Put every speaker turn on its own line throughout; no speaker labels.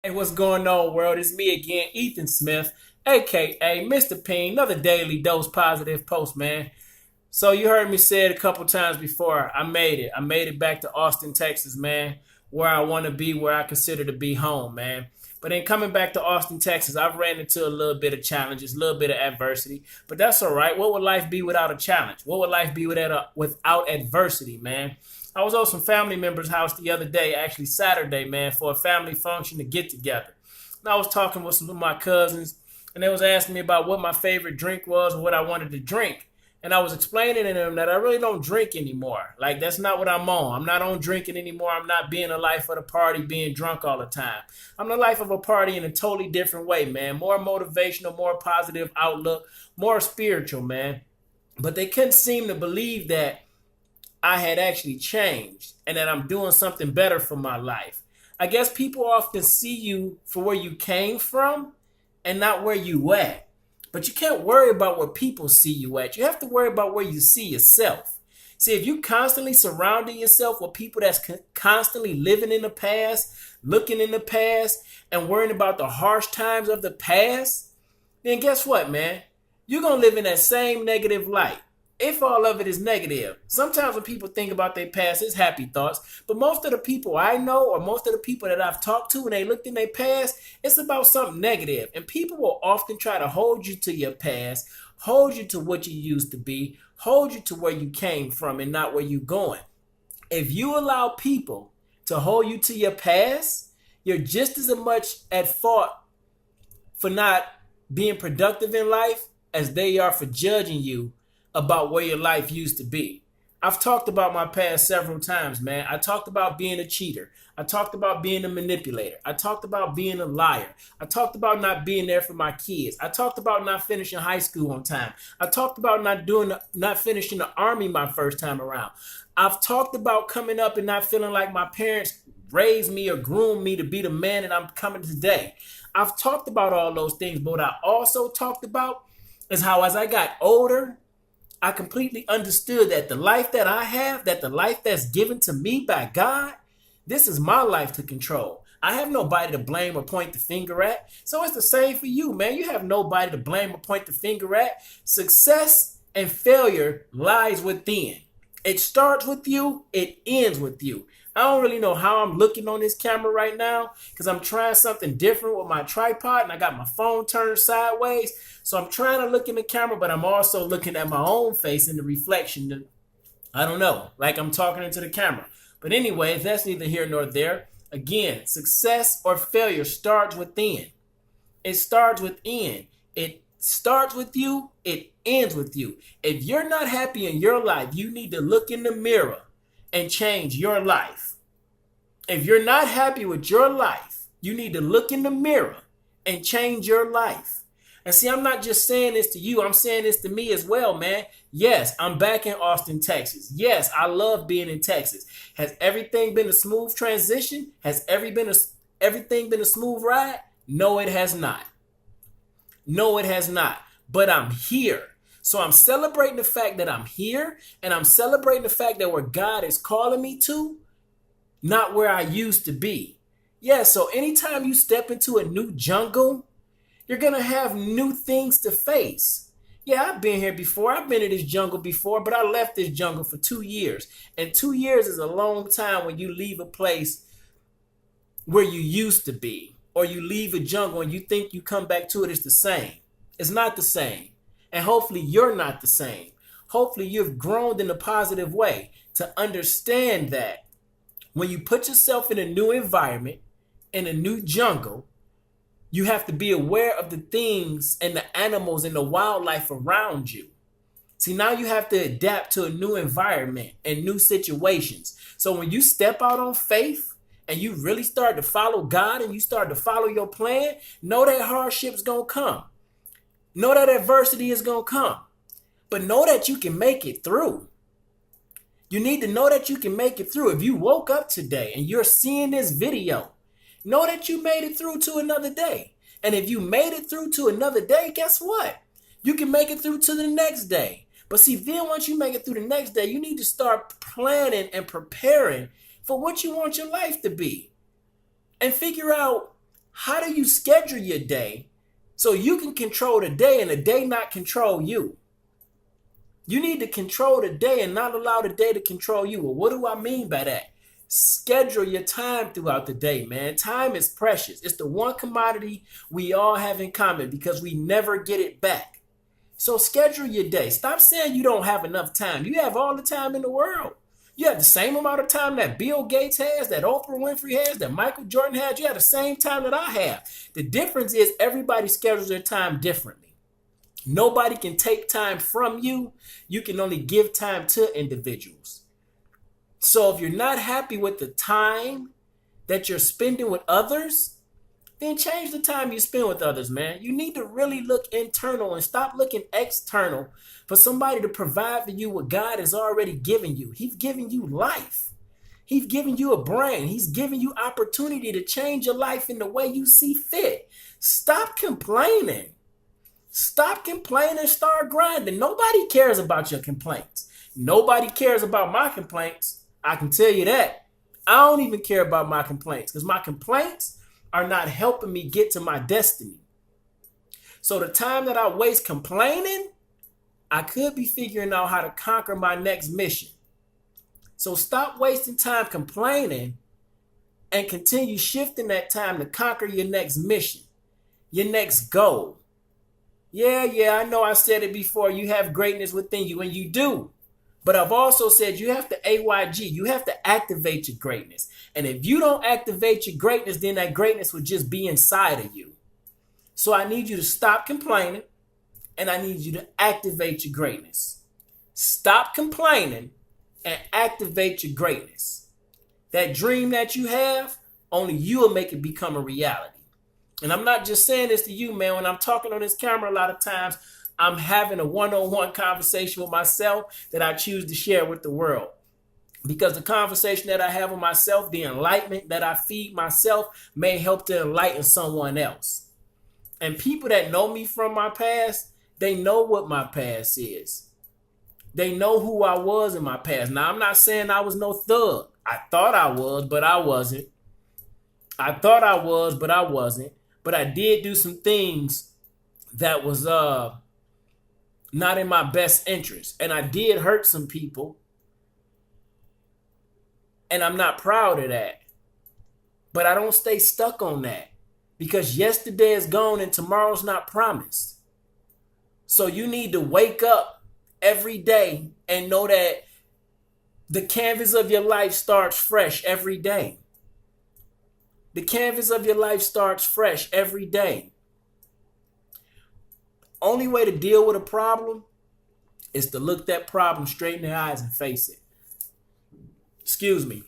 Hey, what's going on, world? It's me again, Ethan Smith, aka Mr. P.I.E.N, another daily dose positive post, man. So you heard me say it a couple times before. I made it. I made it back to Austin, Texas, man, where I want to be, where I consider to be home, man. But then coming back to Austin, Texas, I've ran into a little bit of challenges, a little bit of adversity. But that's all right. What would life be without a challenge? What would life be without adversity, man? I was over some family members' house the other day, actually Saturday, man, for a family function to get together. And I was talking with some of my cousins, and they was asking me about what my favorite drink was or what I wanted to drink. And I was explaining to them that I really don't drink anymore. Like, that's not what I'm on. I'm not on drinking anymore. I'm not being the life of the party, being drunk all the time. I'm the life of a party in a totally different way, man. More motivational, more positive outlook, more spiritual, man. But they couldn't seem to believe that I had actually changed and that I'm doing something better for my life. I guess people often see you for where you came from and not where you at. But you can't worry about where people see you at. You have to worry about where you see yourself. See, if you constantly surrounding yourself with people that's constantly living in the past, looking in the past, and worrying about the harsh times of the past, then guess what, man? You're going to live in that same negative light. If all of it is negative, sometimes when people think about their past, it's happy thoughts. But most of the people I know, or most of the people that I've talked to, when they looked in their past, it's about something negative. And people will often try to hold you to your past, hold you to what you used to be, hold you to where you came from and not where you're going. If you allow people to hold you to your past, you're just as much at fault for not being productive in life as they are for judging you about where your life used to be. I've talked about my past several times, man. I talked about being a cheater. I talked about being a manipulator. I talked about being a liar. I talked about not being there for my kids. I talked about not finishing high school on time. I talked about not finishing the army my first time around. I've talked about coming up and not feeling like my parents raised me or groomed me to be the man that I'm coming today. I've talked about all those things, but what I also talked about is how as I got older, I completely understood that the life that I have, that the life that's given to me by God, this is my life to control. I have nobody to blame or point the finger at. So it's the same for you, man. You have nobody to blame or point the finger at. Success and failure lies within. It starts with you, it ends with you. I don't really know how I'm looking on this camera right now because I'm trying something different with my tripod and I got my phone turned sideways. So I'm trying to look in the camera, but I'm also looking at my own face in the reflection. I don't know, like I'm talking into the camera. But anyway, that's neither here nor there. Again, success or failure starts within. It starts within. It starts with you. It ends with you. If you're not happy in your life, you need to look in the mirror and change your life. If you're not happy with your life, you need to look in the mirror and change your life. And see, I'm not just saying this to you. I'm saying this to me as well, man. Yes, I'm back in Austin, Texas. Yes, I love being in Texas. Has everything been a smooth transition? Has everything been a smooth ride? No, it has not. No, it has not. But I'm here. So I'm celebrating the fact that I'm here, and I'm celebrating the fact that where God is calling me to, not where I used to be. Yeah, so anytime you step into a new jungle, you're going to have new things to face. Yeah, I've been here before. I've been in this jungle before, but I left this jungle for 2 years. And 2 years is a long time when you leave a place where you used to be, or you leave a jungle and you think you come back to it, it's the same. It's not the same. And hopefully you're not the same. Hopefully you've grown in a positive way to understand that when you put yourself in a new environment, in a new jungle, you have to be aware of the things and the animals and the wildlife around you. See, now you have to adapt to a new environment and new situations. So when you step out on faith and you really start to follow God and you start to follow your plan, know that hardship's going to come. Know that adversity is going to come. But know that you can make it through. You need to know that you can make it through. If you woke up today and you're seeing this video, know that you made it through to another day. And if you made it through to another day, guess what? You can make it through to the next day. But see, then once you make it through the next day, you need to start planning and preparing for what you want your life to be. And figure out How do you schedule your day so you can control the day and the day not control you? You need to control the day and not allow the day to control you. Well, what do I mean by that? Schedule your time throughout the day, man. Time is precious. It's the one commodity we all have in common because we never get it back. So schedule your day. Stop saying you don't have enough time. You have all the time in the world. You have the same amount of time that Bill Gates has, that Oprah Winfrey has, that Michael Jordan has. You have the same time that I have. The difference is everybody schedules their time differently. Nobody can take time from you. You can only give time to individuals. So if you're not happy with the time that you're spending with others, then change the time you spend with others, man. You need to really look internal and stop looking external for somebody to provide for you what God has already given you. He's given you life. He's given you a brain. He's given you opportunity to change your life in the way you see fit. Stop complaining. Stop complaining, start grinding. Nobody cares about your complaints. Nobody cares about my complaints. I can tell you that. I don't even care about my complaints because my complaints are not helping me get to my destiny. So the time that I waste complaining, I could be figuring out how to conquer my next mission. So stop wasting time complaining and continue shifting that time to conquer your next mission, your next goal. Yeah, I know I said it before. You have greatness within you, and you do. But I've also said you have to AYG. You have to activate your greatness. And if you don't activate your greatness, then that greatness will just be inside of you. So I need you to stop complaining, and I need you to activate your greatness. Stop complaining and activate your greatness. That dream that you have, only you will make it become a reality. And I'm not just saying this to you, man. When I'm talking on this camera, a lot of times I'm having a one-on-one conversation with myself that I choose to share with the world. Because the conversation that I have with myself, the enlightenment that I feed myself may help to enlighten someone else. And people that know me from my past, they know what my past is. They know who I was in my past. Now, I'm not saying I was no thug. I thought I was, but I wasn't. But I did do some things that was not in my best interest. And I did hurt some people. And I'm not proud of that. But I don't stay stuck on that. Because yesterday is gone and tomorrow's not promised. So you need to wake up every day and know that the canvas of your life starts fresh every day. The canvas of your life starts fresh every day. Only way to deal with a problem is to look that problem straight in the eyes and face it. Excuse me.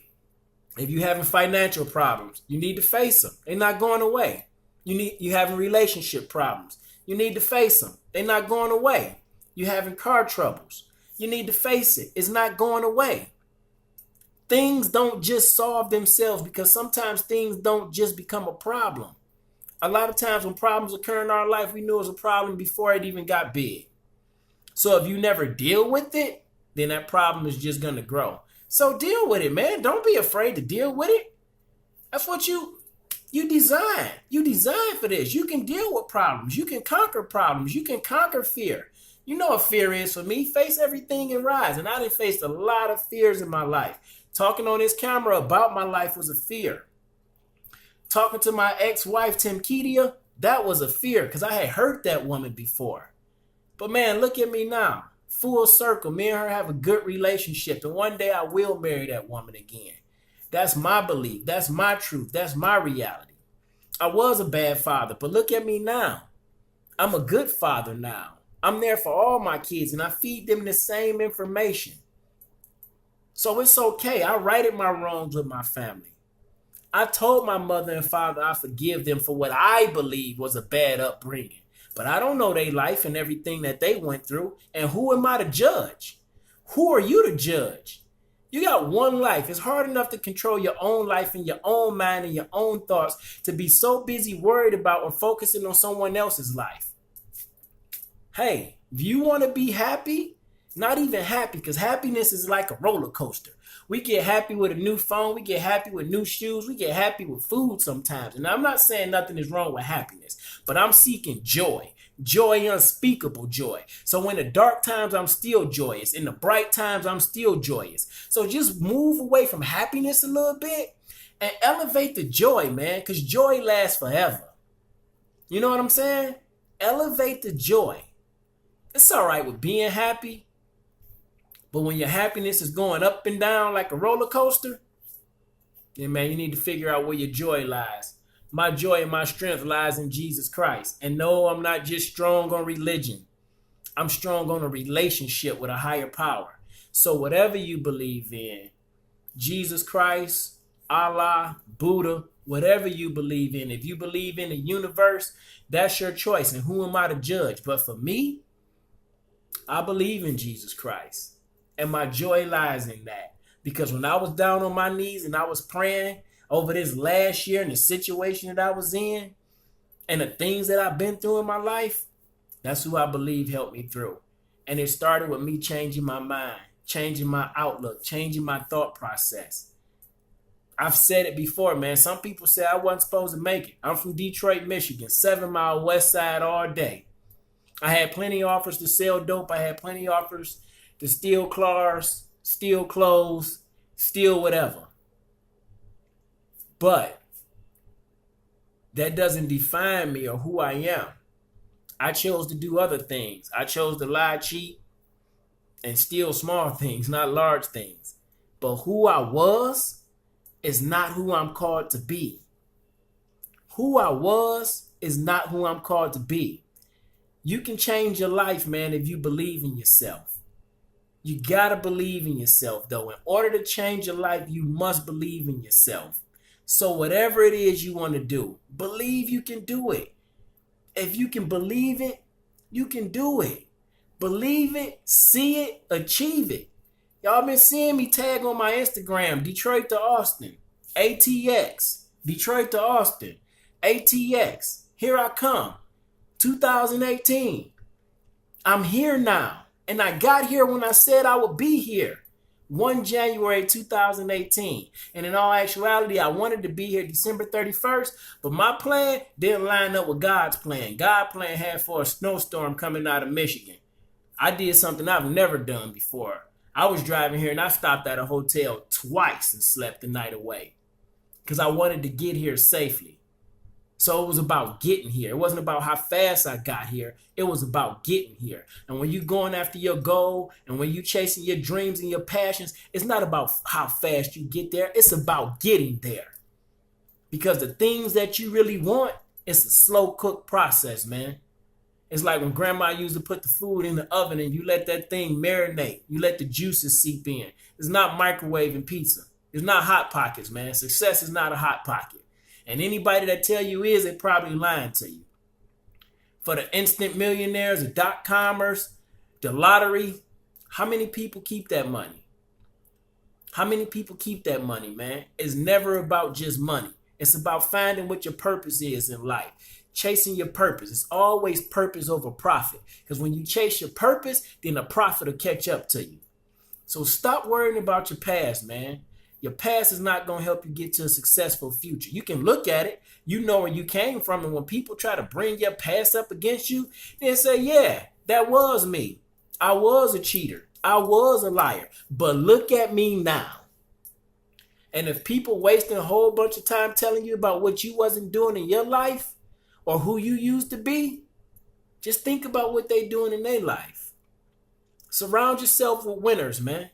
If you're having financial problems, you need to face them. They're not going away. You having relationship problems. You need to face them. They're not going away. You're having car troubles. You need to face it. It's not going away. Things don't just solve themselves because sometimes things don't just become a problem. A lot of times when problems occur in our life, we knew it was a problem before it even got big. So if you never deal with it, then that problem is just going to grow. So deal with it, man. Don't be afraid to deal with it. That's what you design. You design for this. You can deal with problems. You can conquer problems. You can conquer fear. You know what fear is for me. Face everything and rise. And I done faced a lot of fears in my life. Talking on this camera about my life was a fear. Talking to my ex-wife, Tim Kedia, that was a fear because I had hurt that woman before. But man, look at me now. Full circle. Me and her have a good relationship. And one day I will marry that woman again. That's my belief. That's my truth. That's my reality. I was a bad father, but look at me now. I'm a good father now. I'm there for all my kids and I feed them the same information. So it's okay. I righted my wrongs with my family. I told my mother and father I forgive them for what I believe was a bad upbringing. But I don't know their life and everything that they went through. And who am I to judge? Who are you to judge? You got one life. It's hard enough to control your own life and your own mind and your own thoughts to be so busy worried about or focusing on someone else's life. Hey, if you want to be happy, Not even happy, because happiness is like a roller coaster. We get happy with a new phone. We get happy with new shoes. We get happy with food sometimes. And I'm not saying nothing is wrong with happiness, but I'm seeking joy. Joy, unspeakable joy. So in the dark times, I'm still joyous. In the bright times, I'm still joyous. So just move away from happiness a little bit and elevate the joy, man, because joy lasts forever. You know what I'm saying? Elevate the joy. It's all right with being happy, but when your happiness is going up and down like a roller coaster, then man, you need to figure out where your joy lies. My joy and my strength lies in Jesus Christ. And no, I'm not just strong on religion. I'm strong on a relationship with a higher power. So whatever you believe in, Jesus Christ, Allah, Buddha, whatever you believe in, if you believe in the universe, that's your choice. And who am I to judge? But for me, I believe in Jesus Christ. And my joy lies in that. Because when I was down on my knees and I was praying over this last year and the situation that I was in and the things that I've been through in my life, that's who I believe helped me through. And it started with me changing my mind, changing my outlook, changing my thought process. I've said it before, man. Some people say I wasn't supposed to make it. I'm from Detroit, Michigan, 7 Mile West Side all day. I had plenty of offers to sell dope. I had plenty of offers to steal cars, steal clothes, steal whatever. But that doesn't define me or who I am. I chose to do other things. I chose to lie, cheat, and steal small things, not large things. But who I was is not who I'm called to be. Who I was is not who I'm called to be. You can change your life, man, if you believe in yourself. You gotta believe in yourself, though. In order to change your life, you must believe in yourself. So whatever it is you want to do, believe you can do it. If you can believe it, you can do it. Believe it, see it, achieve it. Y'all been seeing me tag on my Instagram, Detroit to Austin, ATX, Detroit to Austin, ATX. Here I come, 2018. I'm here now. And I got here when I said I would be here. 1 January 2018. And in all actuality, I wanted to be here December 31st, but my plan didn't line up with God's plan. God's plan had for a snowstorm coming out of Michigan. I did something I've never done before. I was driving here and I stopped at a hotel twice and slept the night away because I wanted to get here safely. So it was about getting here. It wasn't about how fast I got here. It was about getting here. And when you're going after your goal and when you're chasing your dreams and your passions, it's not about how fast you get there. It's about getting there. Because the things that you really want, it's a slow cook process, man. It's like when grandma used to put the food in the oven and you let that thing marinate. You let the juices seep in. It's not microwaving pizza. It's not Hot Pockets, man. Success is not a Hot Pocket. And anybody that tell you is, they probably lying to you. For the instant millionaires, the .comers, the lottery, how many people keep that money? How many people keep that money, man? It's never about just money. It's about finding what your purpose is in life. Chasing your purpose. It's always purpose over profit. Because when you chase your purpose, then the profit will catch up to you. So stop worrying about your past, man. Your past is not going to help you get to a successful future. You can look at it. You know where you came from. And when people try to bring your past up against you, then say, yeah, that was me. I was a cheater. I was a liar. But look at me now. And if people wasting a whole bunch of time telling you about what you wasn't doing in your life or who you used to be, just think about what they doing in their life. Surround yourself with winners, man.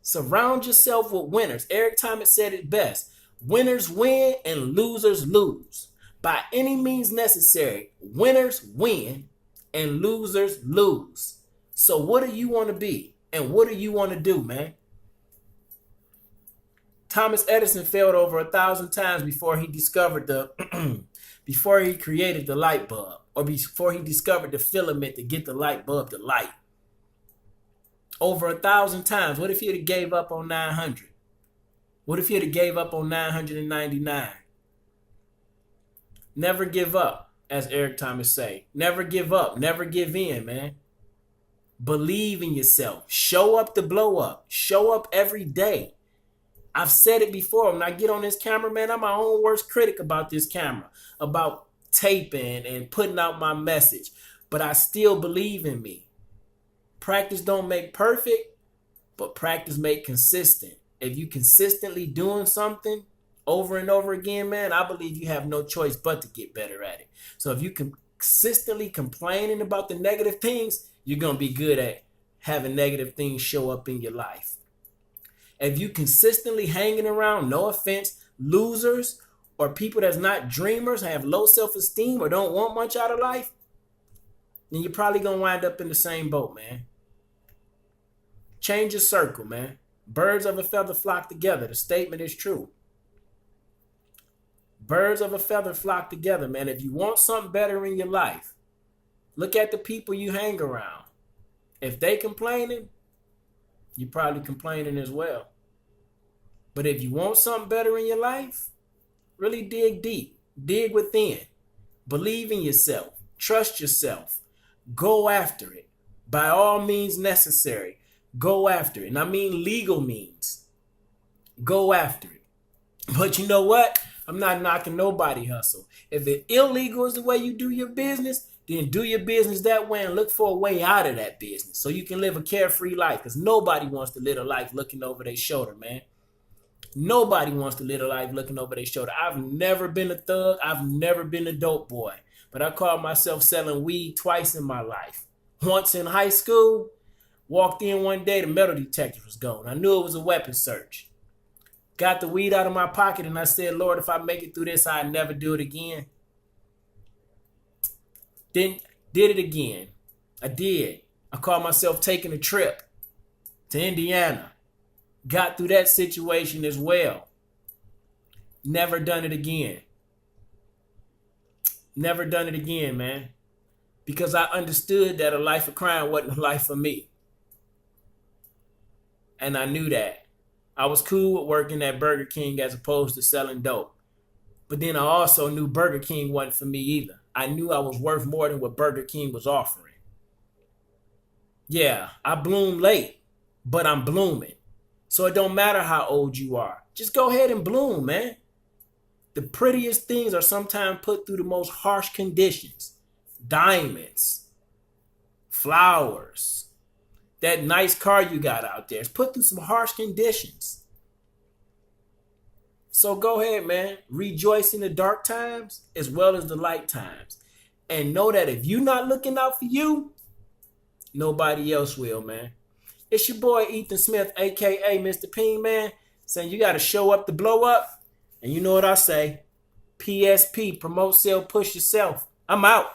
Surround yourself with winners. Eric Thomas said it best. Winners win and losers lose. By any means necessary, winners win and losers lose. So what do you want to be? And what do you want to do, man? Thomas Edison failed over 1,000 times before he discovered before he created the light bulb, or before he discovered the filament to get the light bulb to light. Over 1,000 times. What if he'd have gave up on 900? What if he'd have gave up on 999? Never give up, as Eric Thomas say. Never give up. Never give in, man. Believe in yourself. Show up to blow up. Show up every day. I've said it before. When I get on this camera, man, I'm my own worst critic about this camera, about taping and putting out my message. But I still believe in me. Practice don't make perfect, but practice make consistent. If you consistently doing something over and over again, man, I believe you have no choice but to get better at it. So if you consistently complaining about the negative things, you're going to be good at having negative things show up in your life. If you consistently hanging around, no offense, losers or people that's not dreamers, have low self-esteem or don't want much out of life, then you're probably going to wind up in the same boat, man. Change your circle, man. Birds of a feather flock together. The statement is true. Birds of a feather flock together, man. If you want something better in your life, look at the people you hang around. If they complaining, you're probably complaining as well. But if you want something better in your life, really dig deep. Dig within. Believe in yourself. Trust yourself. Go after it. By all means necessary, go after it. And I mean legal means. Go after it. But you know what? I'm not knocking nobody hustle. If it illegal is the way you do your business, then do your business that way and look for a way out of that business so you can live a carefree life. Because nobody wants to live a life looking over their shoulder, man. Nobody wants to live a life looking over their shoulder. I've never been a thug. I've never been a dope boy. But I caught myself selling weed twice in my life. Once in high school, walked in one day, the metal detector was gone. I knew it was a weapon search. Got the weed out of my pocket and I said, Lord, if I make it through this, I'll never do it again. Then did it again. I did. I caught myself taking a trip to Indiana. Got through that situation as well. Never done it again. Never done it again, man. Because I understood that a life of crime wasn't a life for me. And I knew that. I was cool with working at Burger King as opposed to selling dope. But then I also knew Burger King wasn't for me either. I knew I was worth more than what Burger King was offering. Yeah, I bloom late, but I'm blooming. So it don't matter how old you are. Just go ahead and bloom, man. The prettiest things are sometimes put through the most harsh conditions. Diamonds, flowers, that nice car you got out there. It's put through some harsh conditions. So go ahead, man. Rejoice in the dark times as well as the light times. And know that if you're not looking out for you, nobody else will, man. It's your boy Ethan Smith, a.k.a. Mr. P.I.E.N, man, saying you got to show up to blow up. And you know what I say. PSP, promote, sell, push yourself. I'm out.